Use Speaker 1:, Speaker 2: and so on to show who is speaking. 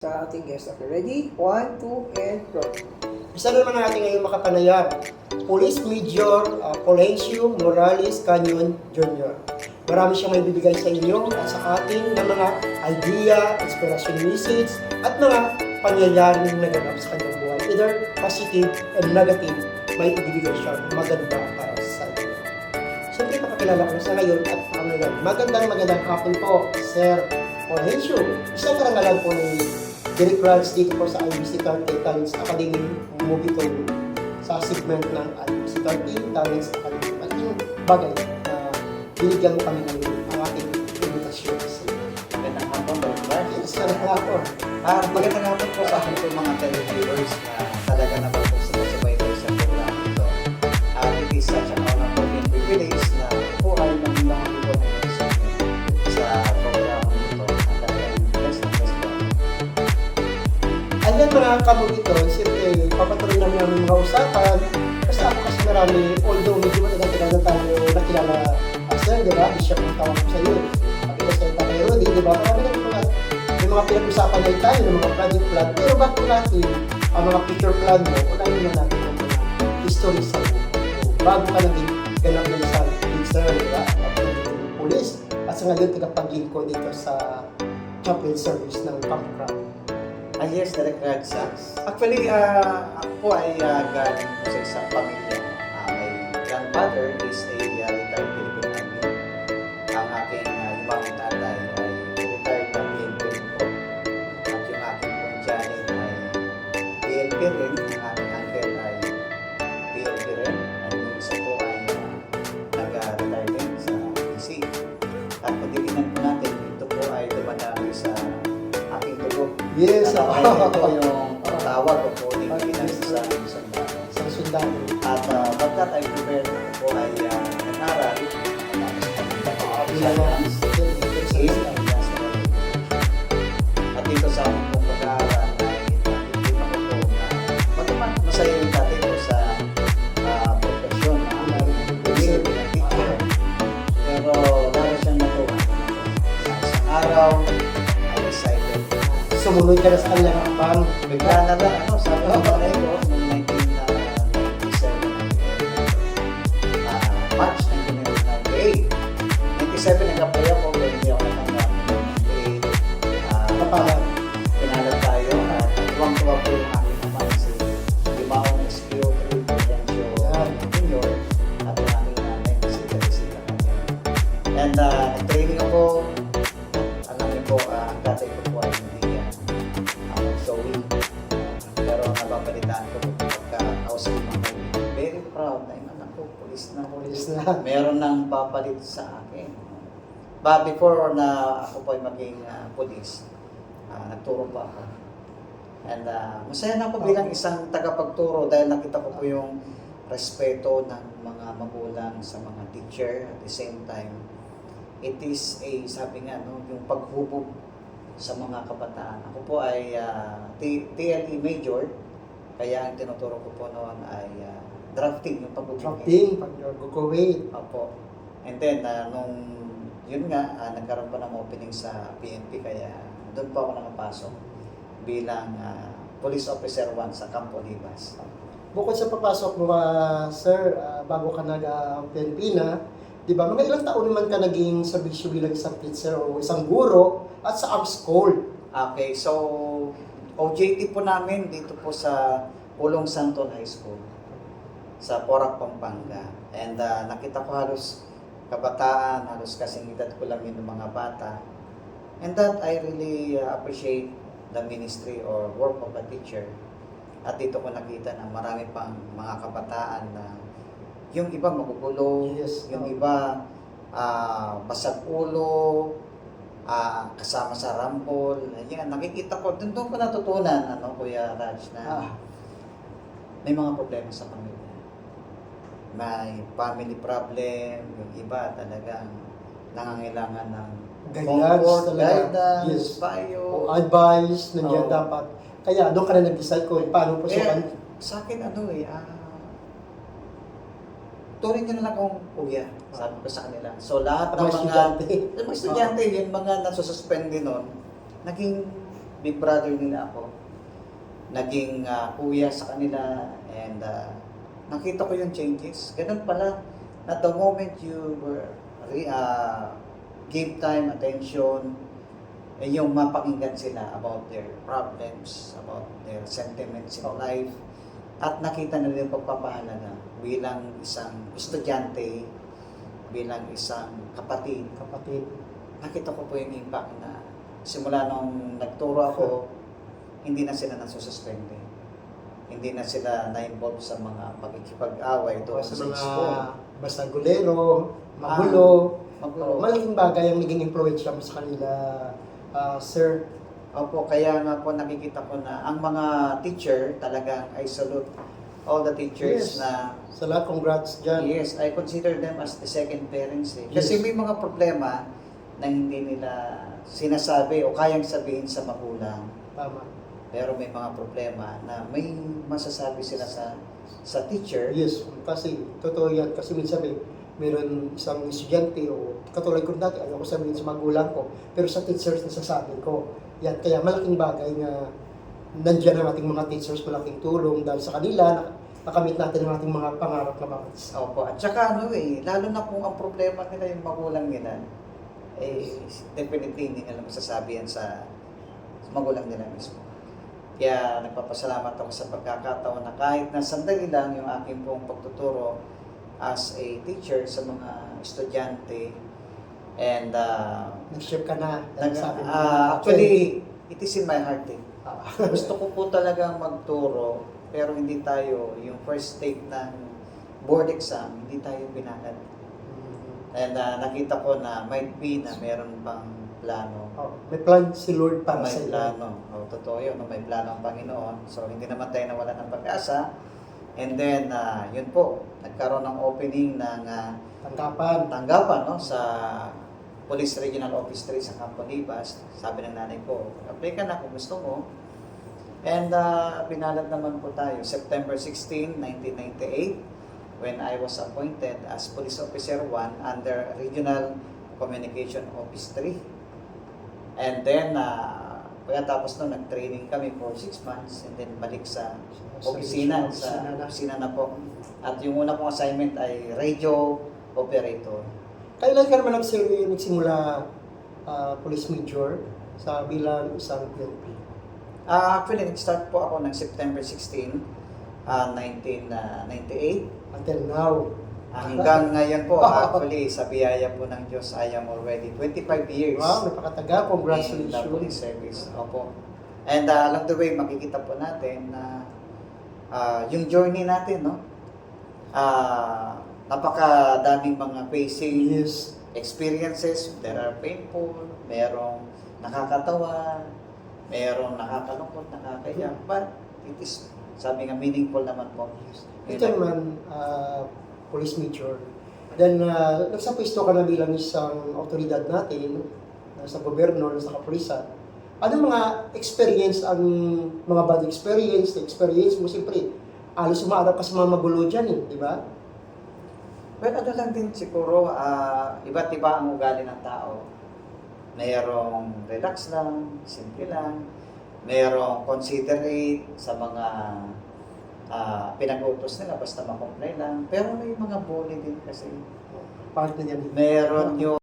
Speaker 1: Sa ating guest. Okay, ready? 1, 2, and go.
Speaker 2: Isa na naman natin ngayon makapanayam. Police Major Colencio Morales Canyon Jr. Marami siyang may bibigay sa inyo at sa ating ng mga idea, inspiration message, at mga pangyayaring naganap sa kanyang buhay. Either positive and negative, may ibibigay siya maganda para sa inyo. Siyempre, pakakilala ko na sa ngayon at ngayon. Magandang hapon po, Sir Colencio. Isang karangalan po ng Derek Rance dito po sa IBC 30 Talents Academy movie ko sa segment ng IBC 30 Talents Academy. At yung bagay na binigyan mo kami ng ang ating invitation.
Speaker 3: Magandang hapon, Lord Mark.
Speaker 2: Yes, magandang hapon.
Speaker 3: Magandang hapon po sa akin po mga televiewers na talaga naman po sumasabay po sa program ito. It is such an honor for me and privilege na po ay nagbilang po sa program ito. At talagang best na best po.
Speaker 2: And then mga kamugito, siyempre, papatuloy namin mga usapan. Kasi ako kasi marami, although medyo matagal na tayo nakilala sir, di ba? Di siya kung tawag ko sa iyo. At ito sa tayo Rudy, di ba? Marami na may mga pinag-usapan na tayo, ng mga project plan. Pero bago natin ang mga future plan mo, unahin na natin ang mga history sa buhay. Bago ka naging ganap na isang sir, di ba? Police. At sa ngayon, tagapag-lingko dito sa chaplain service ng Pampcraft.
Speaker 3: Yes, Derek Rance. Actually, ako po ay galing po sa isang pamilya. My grandfather is a retired Philippine Army. Ang aking lumang tatay ay retired na PNP po. At yung aking pong janin ay PNP rin. Ang aking uncle ay PNP rin. At yung isa po ay nag-retire din sa PC. At pag titignan po natin, ito po ay dumadami sa aking dugo.
Speaker 2: Yes,
Speaker 3: Ito yung tawag ko po ni Pinas sa sundalo.
Speaker 2: sa sundalo.
Speaker 3: At pagkat ay prepare ko po ay nag-aral. At dito sa aking pong pag-aaral ay nakikita ko po na bagaman masaya yung dati ko sa profesyon na teacher. Pero lalo siyang natuwa. Sa isang araw, I decided
Speaker 2: Sumunod ka na sa kanyang akbang.
Speaker 3: bigla na lang, sabi ko pa rin ko, noong 1997, March 1998. 97 nag-apply ako, pero hindi ako natanggap. 98, pinalag tayo, at tuwang-tuwa po yung aking naman si Limaong SQ, Prudential Junior, at yung aking nanay na si Teresita kanya. And nag-training ako, alam niyo po, ang tatay ko po ay hindi sewing. Pero nababalitaan ko pagka-kausap ko mga kaibigan, very proud na yung anak ko, pulis na.
Speaker 2: Police na.
Speaker 3: Meron nang papalit sa akin. But before na ako po ay maging pulis, nagturo pa ako. And masaya na ako bilang isang tagapagturo dahil nakita ko po yung respeto ng mga magulang sa mga teacher. At the same time, it is a, sabi nga, no, yung paghubog sa mga kabataan. Ako po ay TLE Major, kaya ang tinuturo ko po noon ay drafting, yung pagbubugin.
Speaker 2: Drafting, pag-go-wait.
Speaker 3: Opo. And then, nung yun nga, nagkaroon pa ng opening sa PNP, kaya doon po ako nakapasok bilang police officer 1 sa Campo Libas.
Speaker 2: Bukod sa papasok mo, sir, bago ka nag-PNP na, di ba, mga ilang taon naman ka naging serbisyo bilang isang teacher o isang guro at sa arms school.
Speaker 3: Okay, so OJT po namin dito po sa Pulong Santon High School sa Porac, Pampanga. And nakita ko halos kabataan, halos kasing edad ko lang yung mga bata. And that I really appreciate the ministry or work of a teacher. At dito ko nakita na marami pang mga kabataan na yung iba magugulo,
Speaker 2: Yes,
Speaker 3: yung iba basag ulo, kasama sa rambol. Ayan, nakikita ko, doon ko natutunan, Kuya Raj, na may mga problema sa pamilya. May family problem, yung iba talagang nangangailangan ng comfort, guidance,
Speaker 2: Yes.
Speaker 3: payo.
Speaker 2: O advice, nandiyan
Speaker 3: Oo.
Speaker 2: dapat. Kaya doon ka na nag-decide kung paano po
Speaker 3: Kaya,
Speaker 2: siya.
Speaker 3: sa akin, turing nyo na lang akong kuya, sabi ko sa kanila. So, lahat ng
Speaker 2: Mga estudyante.
Speaker 3: mga estudyante, yung mga nasususpend din nun, naging big brother nila ako. Naging kuya sa kanila and nakita ko yung changes. Ganun pala, at the moment you were give time, attention, yung mapakinggan sila about their problems, about their sentiments in life, at nakita nila yung pagpapahalaga bilang isang estudyante, bilang isang kapatid. Nakita ko po yung impact na simula nung nagturo ako, hindi na sila nasususpende. Hindi na sila na-involve sa mga pagkikipag-away doon
Speaker 2: Sa
Speaker 3: sa
Speaker 2: mga
Speaker 3: school.
Speaker 2: basta gulero, magulo.
Speaker 3: Magulo.
Speaker 2: Malaking bagay ang naging influensya mo sa kanila, sir.
Speaker 3: Opo, kaya nga po nakikita ko na ang mga teacher talagang I salute all the teachers
Speaker 2: Yes.
Speaker 3: na
Speaker 2: Sa lahat, congrats dyan.
Speaker 3: yes, I consider them as the second parents eh. Kasi
Speaker 2: Yes.
Speaker 3: may mga problema na hindi nila sinasabi o kayang sabihin sa magulang.
Speaker 2: Tama.
Speaker 3: Pero may mga problema na may masasabi sila sa teacher.
Speaker 2: Yes, kasi totoo yan. Kasi minsan meron isang estudyante o katulad ko dati, ayaw ko sabihin sa magulang ko. Pero sa teachers, nasasabi ko. Yan, kaya malaking bagay na nandiyan ang ating mga teachers, malaking tulong dahil sa kanila, nakamit natin ang ating mga pangarap na mga
Speaker 3: Opo, at saka lalo na kung ang problema nila yung magulang nila, definitely hindi nila masasabi yan sa magulang nila mismo. Kaya nagpapasalamat ako sa pagkakataon na kahit na sandali lang yung aking pong pagtuturo as a teacher sa mga estudyante and
Speaker 2: nag-share ka na. Sabi mo.
Speaker 3: actually, it is in my heart eh.
Speaker 2: Ah.
Speaker 3: Gusto ko po talagang magturo pero hindi tayo, yung first take ng board exam, hindi tayo binalad. And nakita ko na might be na meron pang plano.
Speaker 2: May plan si Lord para
Speaker 3: May
Speaker 2: sa iyo.
Speaker 3: plano. Totoo yun, may plano ang Panginoon. So, hindi naman tayo nawala ng pag-asa. And then, yun po, nagkaroon ng opening ng tanggapan no, sa Police Regional Office 3 sa Campo Libas. Sabi ng nanay ko, apply ka na kung gusto mo. And pinalad naman po tayo, September 16, 1998, when I was appointed as Police Officer 1 under Regional Communication Office 3. And then, pagkatapos nun, nag-training kami for 6 months and then balik sa opisina na po. At yung una kong assignment ay radio operator.
Speaker 2: Kailan ka naman nagsimula police major sa bilang isang PNP?
Speaker 3: Actually, nag-start po ako ng September 16, 1998.
Speaker 2: Until now.
Speaker 3: Hanggang ngayon po, actually, sa biyaya po ng Diyos, I am already 25 years.
Speaker 2: Wow, napakataga.
Speaker 3: In the
Speaker 2: Congratulations.
Speaker 3: police service. Opo. And along the way, makikita po natin na yung journey natin, no? Napakadaming mga facing
Speaker 2: Yes.
Speaker 3: experiences. There are painful, merong nakakatawa, merong nakakalungkot, nakakaiyak. But it is, sabi nga, meaningful naman po.
Speaker 2: Ito naman, police major. Then, nasa pwesto ka na bilang isang otoridad natin, sa gobyerno, sa kapulisan. Ano mga experience, ang mga bad experience, na experience mo, siyempre, alos umaarap ka sa mga magulo dyan di ba?
Speaker 3: Well, ano lang din siguro, iba't iba ang ugali ng tao. Mayroong relax lang, simple lang. Mayroong considerate sa mga pinag-utos nila, basta ma-comply lang. Pero may mga bully din kasi.
Speaker 2: Part na yan.
Speaker 3: Meron yung